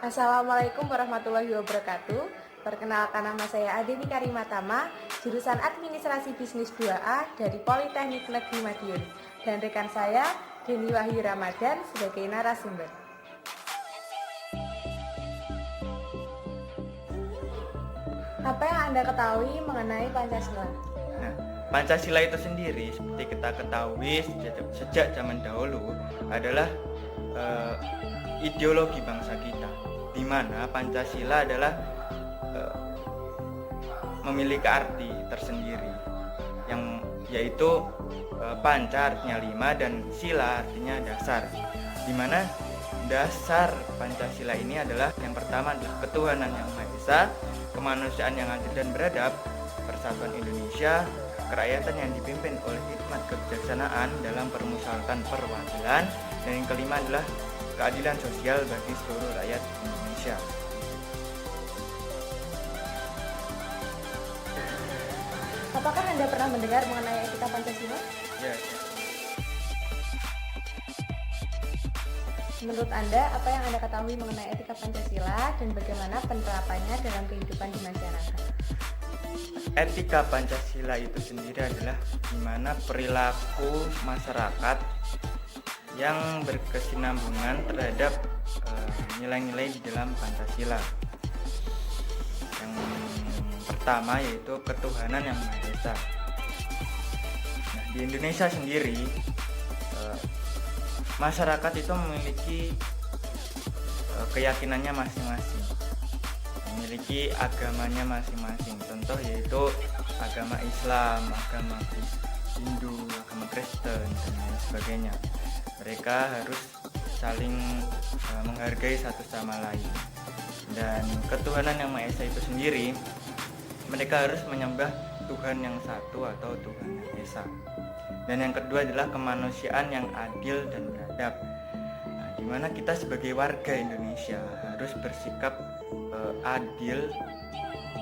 Assalamualaikum warahmatullahi wabarakatuh. Perkenalkan, nama saya Adeni Karimatama, jurusan Administrasi Bisnis 2A dari Politeknik Negeri Madiun, dan rekan saya Deni Wahyu Ramadan sebagai narasumber. Apa yang Anda ketahui mengenai Pancasila? Nah, Pancasila itu sendiri seperti kita ketahui sejak zaman dahulu adalah ideologi bangsa kita, di mana Pancasila adalah memiliki arti tersendiri, yang yaitu panca artinya 5 dan sila artinya dasar, di mana dasar Pancasila ini adalah yang pertama adalah ketuhanan yang Maha Esa, kemanusiaan yang adil dan beradab, persatuan Indonesia, kerakyatan yang dipimpin oleh hikmat kebijaksanaan dalam permusyawaratan perwakilan, dan yang kelima adalah keadilan sosial bagi seluruh rakyat Indonesia. Apakah Anda pernah mendengar mengenai etika Pancasila? Ya. Menurut Anda, apa yang Anda ketahui mengenai etika Pancasila dan bagaimana penerapannya dalam kehidupan di masyarakat? Etika Pancasila itu sendiri adalah di mana perilaku masyarakat yang berkesinambungan terhadap nilai-nilai di dalam Pancasila. Yang pertama yaitu ketuhanan yang Maha Esa. Nah, di Indonesia sendiri masyarakat itu memiliki keyakinannya masing-masing, memiliki agamanya masing-masing. Contoh yaitu agama Islam, agama Hindu, agama Kristen, dan lain sebagainya. Mereka harus saling menghargai satu sama lain. Dan ketuhanan yang Maha Esa itu sendiri, mereka harus menyembah Tuhan yang satu atau Tuhan yang Esa. Dan yang kedua adalah kemanusiaan yang adil dan beradab. Nah, di mana kita sebagai warga Indonesia harus bersikap adil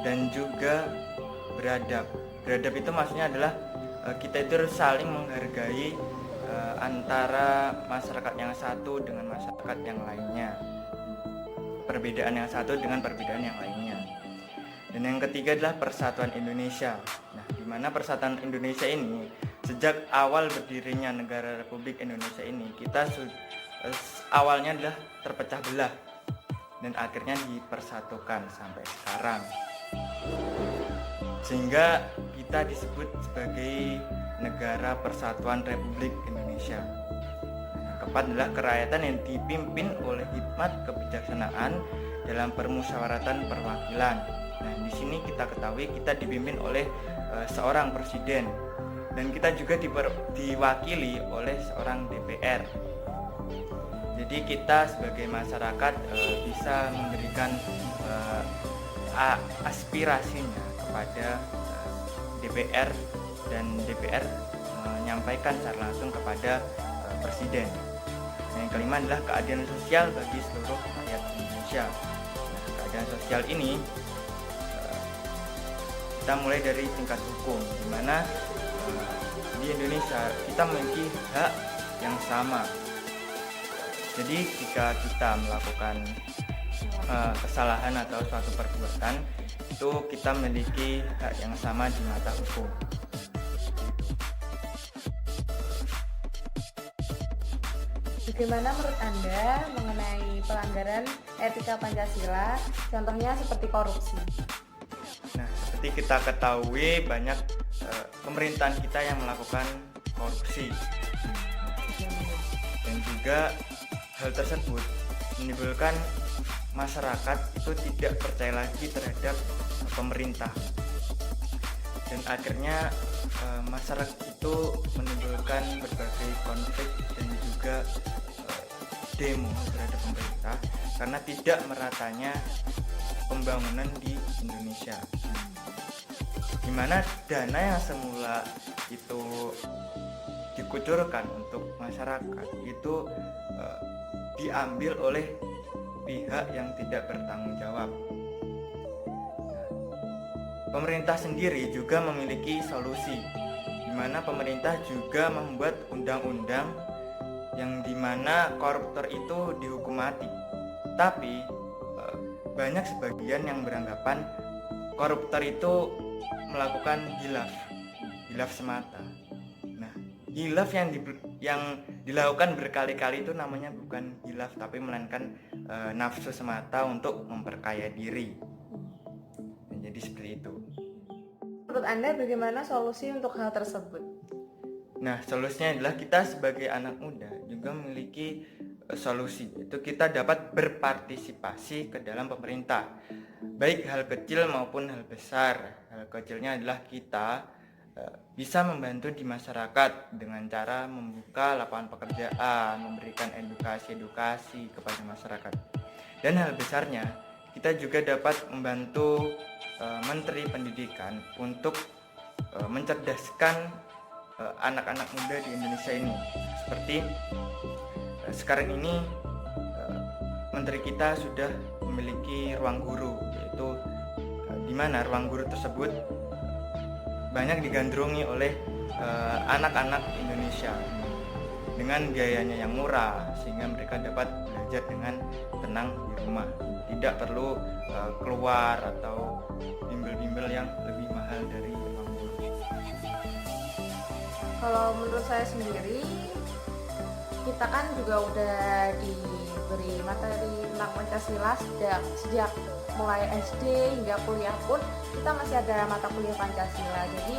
dan juga beradab. Beradab itu maksudnya adalah kita itu harus saling menghargai antara masyarakat yang satu dengan masyarakat yang lainnya, perbedaan yang satu dengan perbedaan yang lainnya. Dan yang ketiga adalah persatuan Indonesia. Nah, di mana persatuan Indonesia ini sejak awal berdirinya negara Republik Indonesia ini, kita awalnya adalah terpecah belah dan akhirnya dipersatukan sampai sekarang, sehingga kita disebut sebagai Negara Persatuan Republik Indonesia. Yang keempat adalah kerakyatan yang dipimpin oleh hikmat kebijaksanaan dalam permusyawaratan perwakilan. Nah, di sini kita ketahui kita dipimpin oleh seorang presiden, dan kita juga diwakili oleh seorang DPR. Jadi kita sebagai masyarakat bisa memberikan aspirasinya kepada DPR, dan DPR menyampaikan secara langsung kepada presiden. Yang kelima adalah keadilan sosial bagi seluruh rakyat Indonesia. Nah, keadilan sosial ini kita mulai dari tingkat hukum, di mana di Indonesia kita memiliki hak yang sama. Jadi jika kita melakukan kesalahan atau suatu perbuatan, itu kita memiliki hak yang sama di mata hukum. Bagaimana menurut Anda mengenai pelanggaran etika Pancasila, contohnya seperti korupsi? Nah, seperti kita ketahui banyak pemerintahan kita yang melakukan korupsi, dan juga hal tersebut menimbulkan masyarakat itu tidak percaya lagi terhadap pemerintah, dan akhirnya masyarakat itu menimbulkan berbagai konflik dan juga demo terhadap pemerintah karena tidak meratanya pembangunan di Indonesia, di mana dana yang semula itu dikucurkan untuk masyarakat itu diambil oleh pihak yang tidak bertanggung jawab. Pemerintah sendiri juga memiliki solusi, di mana pemerintah juga membuat undang-undang yang dimana koruptor itu dihukum mati. Tapi banyak sebagian yang beranggapan koruptor itu melakukan hilaf semata. Nah, hilaf yang dilakukan berkali-kali itu namanya bukan hilaf, tapi melainkan nafsu semata untuk memperkaya diri. Jadi seperti itu. Menurut Anda bagaimana solusi untuk hal tersebut? Nah, solusinya adalah kita sebagai anak muda juga memiliki solusi, yaitu kita dapat berpartisipasi ke dalam pemerintah, baik hal kecil maupun hal besar. Hal kecilnya adalah kita bisa membantu di masyarakat dengan cara membuka lapangan pekerjaan, memberikan edukasi kepada masyarakat. Dan hal besarnya, kita juga dapat membantu Menteri Pendidikan untuk mencerdaskan anak-anak muda di Indonesia ini. Seperti sekarang ini Menteri kita sudah memiliki ruang guru, yaitu di mana ruang guru tersebut banyak digandrungi oleh anak-anak Indonesia dengan biayanya yang murah, sehingga mereka dapat belajar dengan tenang di rumah, tidak perlu keluar atau bimbel-bimbel yang lebih mahal dari ruang guru. Kalau menurut saya sendiri, kita kan juga udah diberi materi tentang Pancasila sejak mulai SD hingga kuliah pun kita masih ada mata kuliah Pancasila. Jadi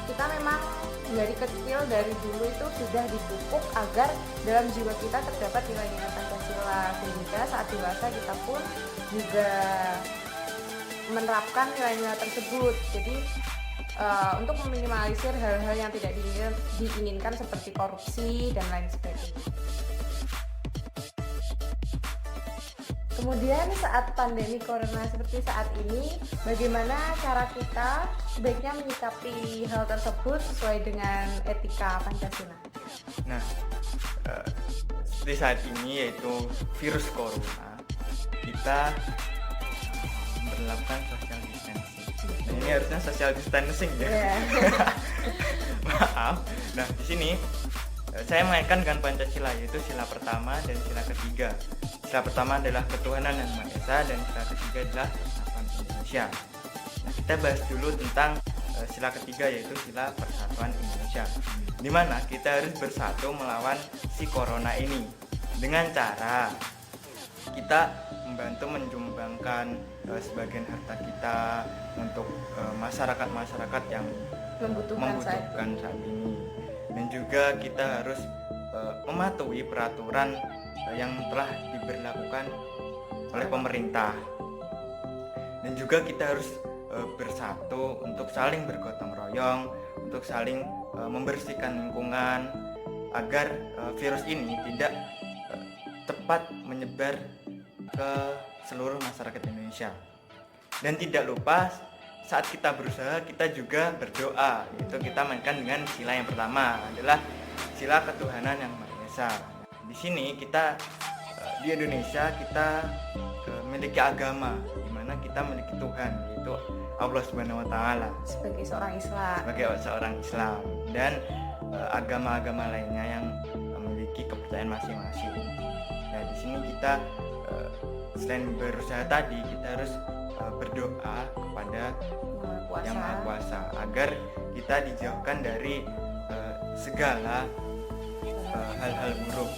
kita memang dari kecil, dari dulu itu sudah dipupuk agar dalam jiwa kita terdapat nilai-nilai Pancasila, sehingga saat dewasa kita pun juga menerapkan nilai-nilai tersebut. Jadi untuk meminimalisir hal-hal yang tidak diinginkan seperti korupsi dan lain sebagainya. Kemudian saat pandemi corona seperti saat ini, bagaimana cara kita sebaiknya menyikapi hal tersebut sesuai dengan etika Pancasila? Nah, seperti saat ini yaitu virus corona, kita berlakukan social distancing. Nah, ini harusnya social distancing ya. Yeah. Maaf. Nah, di sini saya mengaitkan dengan Pancasila, yaitu sila pertama dan sila ketiga. Sila pertama adalah ketuhanan yang Maha Esa dan sila ketiga adalah persatuan Indonesia. Nah, kita bahas dulu tentang sila ketiga, yaitu sila persatuan Indonesia, di mana kita harus bersatu melawan si corona ini dengan cara kita membantu menyumbangkan sebagian harta kita untuk masyarakat yang membutuhkan saat ini, dan juga kita harus mematuhi peraturan yang telah diberlakukan oleh pemerintah, dan juga kita harus bersatu untuk saling bergotong royong, untuk saling membersihkan lingkungan agar virus ini tidak cepat menyebar ke seluruh masyarakat Indonesia. Dan tidak lupa saat kita berusaha, kita juga berdoa, yaitu kita mainkan dengan sila yang pertama adalah sila ketuhanan yang Maha Esa. Di sini kita di Indonesia kita memiliki agama, di mana kita memiliki Tuhan, yaitu Allah Subhanahu Wa Taala sebagai seorang Islam, dan agama-agama lainnya yang memiliki kepercayaan masing-masing. Nah, di sini kita selain berusaha tadi, kita harus berdoa kepada Yang Maha Kuasa agar kita dijauhkan dari segala hal-hal buruk.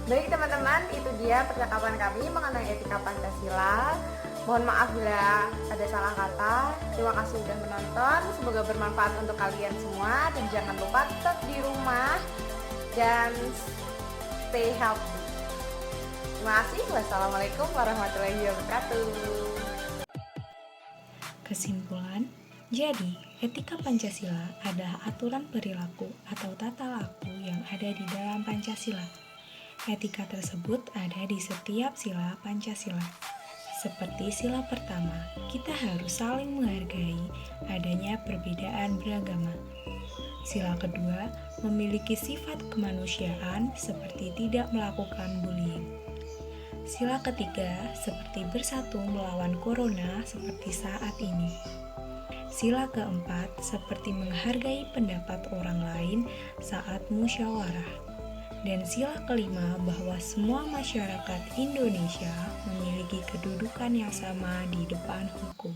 Baik teman-teman, itu dia percakapan kami mengenai etika Pancasila. Mohon maaf bila ada salah kata. Terima kasih sudah menonton. Semoga bermanfaat untuk kalian semua, dan jangan lupa tetap di rumah dan stay healthy. Terima kasih. Wassalamualaikum warahmatullahi wabarakatuh. Kesimpulan, jadi etika Pancasila adalah aturan perilaku atau tata laku yang ada di dalam Pancasila. Etika tersebut ada di setiap sila Pancasila. Seperti sila pertama, kita harus saling menghargai adanya perbedaan beragama. Sila kedua, memiliki sifat kemanusiaan seperti tidak melakukan bullying. Sila ketiga, seperti bersatu melawan corona seperti saat ini. Sila keempat seperti menghargai pendapat orang lain saat musyawarah. Dan sila kelima bahwa semua masyarakat Indonesia memiliki kedudukan yang sama di depan hukum.